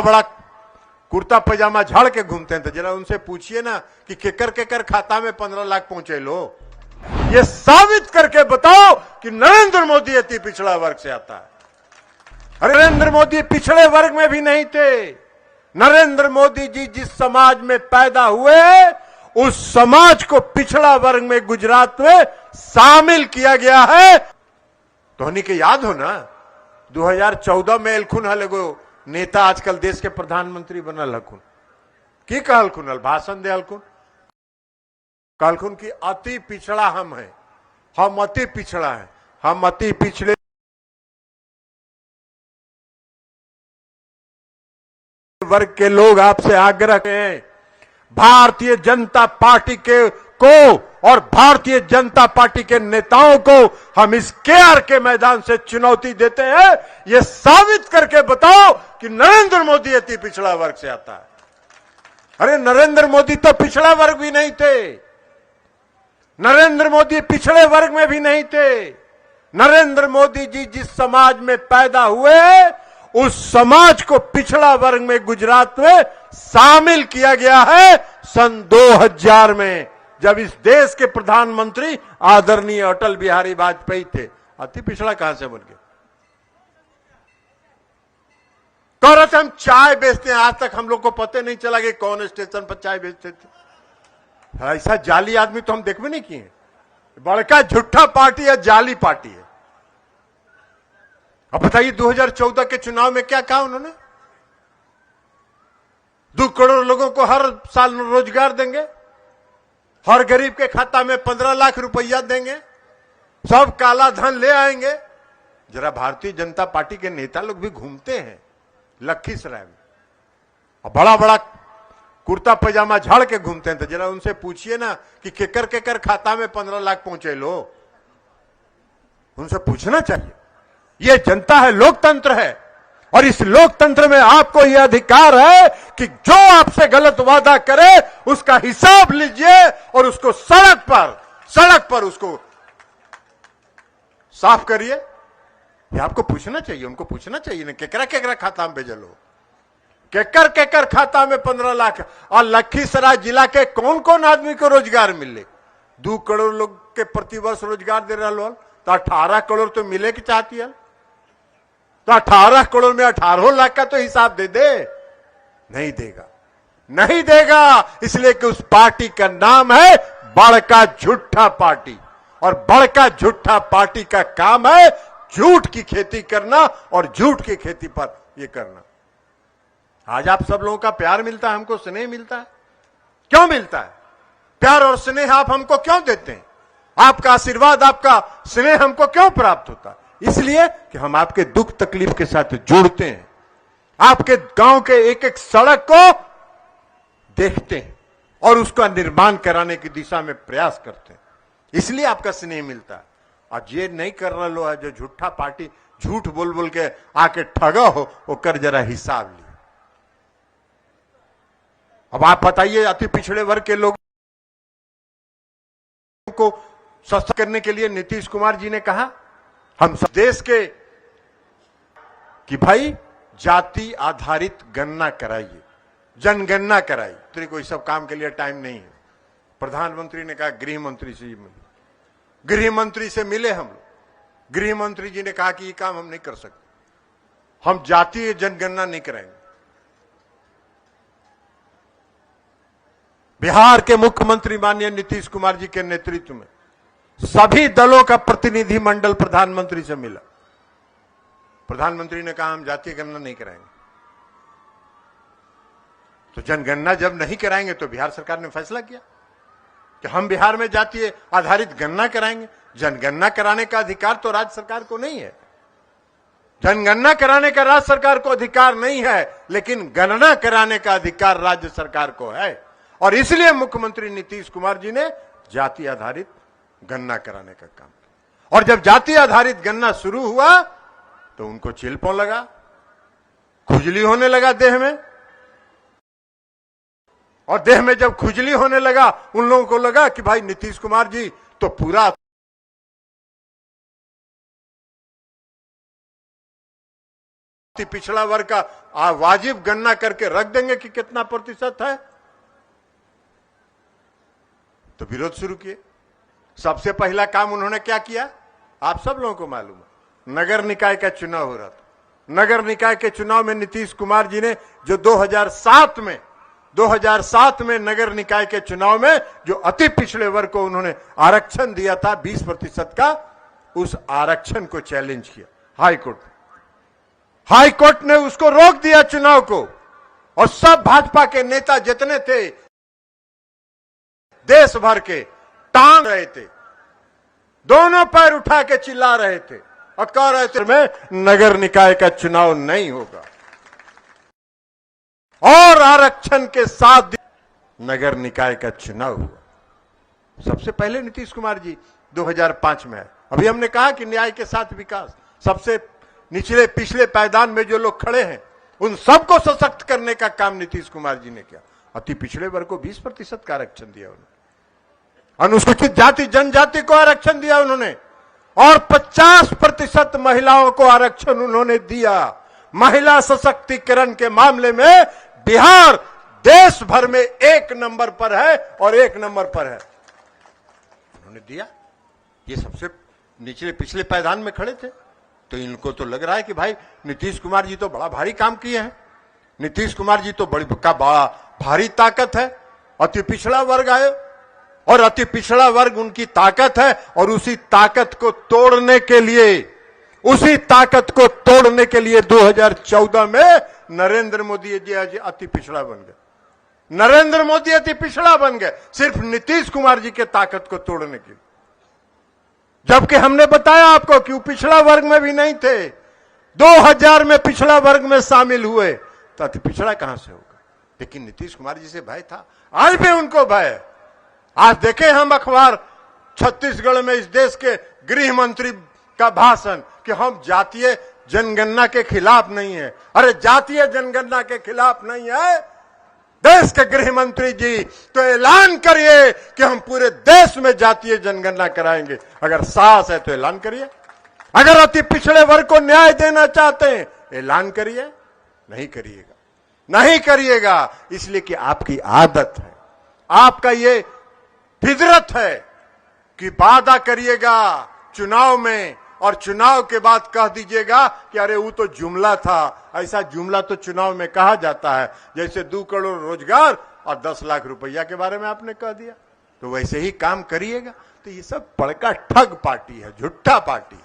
बड़ा कुर्ता पैजामा झाड़ के घूमते हैं, तो जरा उनसे पूछिए ना कि केकर खाता में 15 लाख पहुंचे लो। ये साबित करके बताओ कि नरेंद्र मोदी अति पिछड़ा वर्ग से आता है। अरे नरेंद्र मोदी पिछड़े वर्ग में भी नहीं थे। नरेंद्र मोदी जी जिस समाज में पैदा हुए उस समाज को पिछड़ा वर्ग में गुजरात में शामिल किया गया है। तो हनी के याद हो ना 2014 में एलखुन हलगो नेता आजकल देश के प्रधानमंत्री बनल हकुन की कहलखुन भाषण दे हलकुन कहलखुन कि अति पिछड़ा हम हैं, हम अति पिछड़ा है, हम अति पिछड़े वर्ग के लोग आपसे आग्रह हैं भारतीय जनता पार्टी को और भारतीय जनता पार्टी के नेताओं को हम इस केआर के मैदान से चुनौती देते हैं। यह साबित करके बताओ कि नरेंद्र मोदी अति पिछड़ा वर्ग से आता है। अरे नरेंद्र मोदी तो पिछड़ा वर्ग भी नहीं थे। नरेंद्र मोदी पिछड़े वर्ग में भी नहीं थे। नरेंद्र मोदी जी जिस समाज में पैदा हुए उस समाज को पिछड़ा वर्ग में गुजरात में शामिल किया गया है। सन 2000 में जब इस देश के प्रधानमंत्री आदरणीय अटल बिहारी वाजपेयी थे, अति पिछड़ा कहां से बन गए? कह रहे थे हम चाय बेचते हैं, आज तक हम लोग को पता नहीं चला कि कौन स्टेशन पर चाय बेचते थे। ऐसा जाली आदमी तो हम देख भी नहीं किए। बड़का झूठा पार्टी है, जाली पार्टी है। अब बताइए 2014 के चुनाव में क्या कहा उन्होंने? 2 करोड़ लोगों को हर साल रोजगार देंगे, हर गरीब के खाता में 15 लाख रुपया देंगे, सब काला धन ले आएंगे। जरा भारतीय जनता पार्टी के नेता लोग भी घूमते हैं लखीसराय में और बड़ा बड़ा कुर्ता पैजामा झाड़ के घूमते हैं, तो जरा उनसे पूछिए ना कि केकर खाता में 15 लाख पहुंचे लो। उनसे पूछना चाहिए। यह जनता है, लोकतंत्र है, और इस लोकतंत्र में आपको यह अधिकार है कि जो आपसे गलत वादा करे उसका हिसाब लीजिए और उसको सड़क पर उसको साफ करिए। यह आपको पूछना चाहिए, उनको पूछना चाहिए ना केकरा खाता में भेजल हो, केकर खाता में 15 लाख। और लखीसराय जिला के कौन कौन आदमी को रोजगार मिले? 2 करोड़ लोग के प्रतिवर्ष रोजगार दे रहा हो, तो 18 करोड़ तो मिले की चाहती है। तो 18 करोड़ में 18 लाख का तो हिसाब दे दे। नहीं देगा, नहीं देगा, इसलिए कि उस पार्टी का नाम है बड़का झूठा पार्टी, और बड़का झूठा पार्टी का काम है झूठ की खेती करना और झूठ की खेती पर यह करना। आज आप सब लोगों का प्यार मिलता है, हमको स्नेह मिलता है। क्यों मिलता है? प्यार और स्नेह आप हमको क्यों देते हैं? आपका आशीर्वाद, आपका स्नेह हमको क्यों प्राप्त होता है? इसलिए कि हम आपके दुख तकलीफ के साथ जुड़ते हैं, आपके गांव के एक एक सड़क को देखते हैं और उसका निर्माण कराने की दिशा में प्रयास करते हैं। इसलिए आपका स्नेह मिलता है। और ये नहीं कर रहा लो है जो झूठा पार्टी झूठ बोल बोल के आके ठगा हो, वो कर जरा हिसाब लिए। अब आप बताइए, अति पिछड़े वर्ग के लोगों को सशक्त करने के लिए नीतीश कुमार जी ने कहा हम सब देश के कि भाई जाति आधारित गणना कराइए, जनगणना कराइए। तो कोई सब काम के लिए टाइम नहीं है। प्रधानमंत्री ने कहा गृह मंत्री से मिले, गृह मंत्री से मिले हम लोग। गृह मंत्री जी ने कहा कि ये काम हम नहीं कर सकते, हम जातीय जनगणना नहीं कराएंगे। बिहार के मुख्यमंत्री माननीय नीतीश कुमार जी के नेतृत्व में सभी दलों का प्रतिनिधि मंडल प्रधानमंत्री से मिला। प्रधानमंत्री ने कहा हम जातीय गणना नहीं कराएंगे। तो जनगणना जब नहीं कराएंगे तो बिहार सरकार ने फैसला किया कि हम बिहार में जातीय आधारित गणना कराएंगे। जनगणना कराने का अधिकार तो राज्य सरकार को नहीं है, जनगणना कराने का राज्य सरकार को अधिकार नहीं है, लेकिन गणना कराने का अधिकार राज्य सरकार को है। और इसलिए मुख्यमंत्री नीतीश कुमार जी ने जाति आधारित गणना कराने का काम किया। और जब जाति आधारित गणना शुरू हुआ तो उनको चिलपौं लगा, खुजली होने लगा देह में। और देह में जब खुजली होने लगा, उन लोगों को लगा कि भाई नीतीश कुमार जी तो पूरा पिछड़ा वर्ग का वाजिब गणना करके रख देंगे कि कितना प्रतिशत है, तो विरोध शुरू किए। सबसे पहला काम उन्होंने क्या किया, आप सब लोगों को मालूम है, नगर निकाय का चुनाव हो रहा था। नगर निकाय के चुनाव में नीतीश कुमार जी ने जो 2007 में नगर निकाय के चुनाव में जो अति पिछड़े वर्ग को उन्होंने आरक्षण दिया था 20% का, उस आरक्षण को चैलेंज किया हाई कोर्ट ने उसको रोक दिया चुनाव को। और सब भाजपा के नेता जितने थे देश भर के टांग रहे थे, दोनों पैर उठा के चिल्ला रहे थे और कह रहे थे में नगर निकाय का चुनाव नहीं होगा। और आरक्षण के साथ नगर निकाय का चुनाव हुआ। सबसे पहले नीतीश कुमार जी 2005 में आए। अभी हमने कहा कि न्याय के साथ विकास, सबसे निचले पिछले पायदान में जो लोग खड़े हैं उन सबको सशक्त करने का काम नीतीश कुमार जी ने किया। अति पिछड़े वर्ग को 20% का आरक्षण दिया उन्होंने, अनुसूचित जाति जनजाति को आरक्षण दिया उन्होंने, और 50% महिलाओं को आरक्षण उन्होंने दिया। महिला सशक्तिकरण के मामले में बिहार देश भर में 1 नंबर पर है और 1 नंबर पर है, उन्होंने दिया। ये सबसे निचले पिछले पायदान में खड़े थे, तो इनको तो लग रहा है कि भाई नीतीश कुमार जी तो बड़ा भारी काम किए हैं, नीतीश कुमार जी तो बड़ा भारी ताकत है। अति पिछड़ा वर्ग आए और अति पिछड़ा वर्ग उनकी ताकत है, और उसी ताकत को तोड़ने के लिए 2014 में नरेंद्र मोदी जी अति पिछड़ा बन गए। नरेंद्र मोदी अति पिछड़ा बन गए सिर्फ नीतीश कुमार जी के ताकत को तोड़ने के लिए, जबकि हमने बताया आपको कि वो पिछड़ा वर्ग में भी नहीं थे। 2000 में पिछड़ा वर्ग में शामिल हुए तो अति पिछड़ा कहां से होगा। लेकिन नीतीश कुमार जी से भय था, आज भी उनको भय है। आज देखे हम अखबार, छत्तीसगढ़ में इस देश के गृह मंत्री का भाषण कि हम जातीय जनगणना के खिलाफ नहीं है। अरे जातीय जनगणना के खिलाफ नहीं है देश के गृह मंत्री जी, तो ऐलान करिए कि हम पूरे देश में जातीय जनगणना कराएंगे। अगर साहस है तो ऐलान करिए। अगर अति पिछड़े वर्ग को न्याय देना चाहते हैं ऐलान करिए। नहीं करिएगा इसलिए कि आपकी आदत है, आपका ये फितरत है कि वादा करिएगा चुनाव में और चुनाव के बाद कह दीजिएगा कि अरे वो तो जुमला था। ऐसा जुमला तो चुनाव में कहा जाता है, जैसे 2 करोड़ रोजगार और 10 लाख रुपया के बारे में आपने कह दिया, तो वैसे ही काम करिएगा। तो ये सब बड़का ठग पार्टी है, झूठा पार्टी,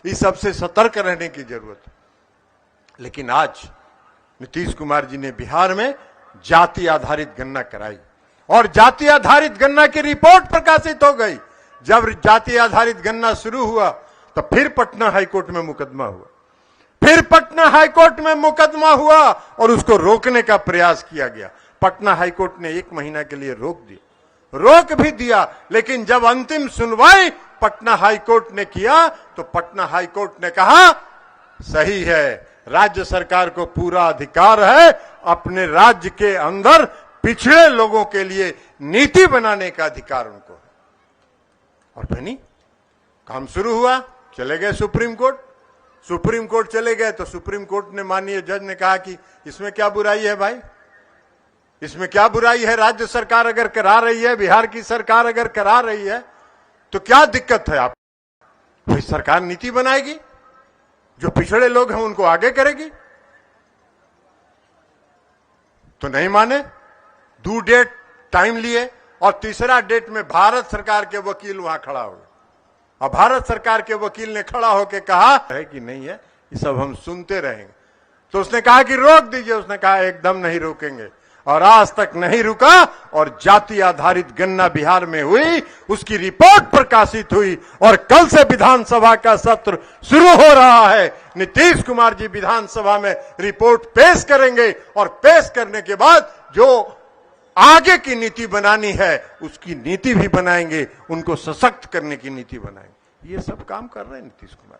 इस सबसे सतर्क रहने की जरूरत है। लेकिन आज नीतीश कुमार जी ने बिहार में जाति आधारित गणना कराई और जाति आधारित गणना की रिपोर्ट प्रकाशित हो गई। जब जाति आधारित गणना शुरू हुआ तो फिर पटना हाईकोर्ट में मुकदमा हुआ और उसको रोकने का प्रयास किया गया। पटना हाईकोर्ट ने 1 महीना के लिए रोक भी दिया, लेकिन जब अंतिम सुनवाई पटना हाईकोर्ट ने किया तो पटना हाईकोर्ट ने कहा सही है, राज्य सरकार को पूरा अधिकार है अपने राज्य के अंदर पिछड़े लोगों के लिए नीति बनाने का अधिकार उनको है। और बनी, काम शुरू हुआ, चले गए सुप्रीम कोर्ट चले गए तो सुप्रीम कोर्ट ने माननीय जज ने कहा कि इसमें क्या बुराई है भाई, इसमें क्या बुराई है। राज्य सरकार अगर करा रही है, बिहार की सरकार अगर करा रही है तो क्या दिक्कत है। आप कोई सरकार नीति बनाएगी जो पिछड़े लोग हैं उनको आगे करेगी, तो नहीं माने। 2 डेट टाइम लिए और तीसरा डेट में भारत सरकार के वकील वहां खड़ा हो गए और भारत सरकार के वकील ने खड़ा होकर कहा है कि नहीं है, ये सब हम सुनते रहेंगे। तो उसने कहा कि रोक दीजिए, उसने कहा एकदम नहीं रोकेंगे, और आज तक नहीं रुका। और जाति आधारित गणना बिहार में हुई, उसकी रिपोर्ट प्रकाशित हुई और कल से विधानसभा का सत्र शुरू हो रहा है। नीतीश कुमार जी विधानसभा में रिपोर्ट पेश करेंगे और पेश करने के बाद जो आगे की नीति बनानी है उसकी नीति भी बनाएंगे, उनको सशक्त करने की नीति बनाएंगे। ये सब काम कर रहे हैं नीतीश कुमार।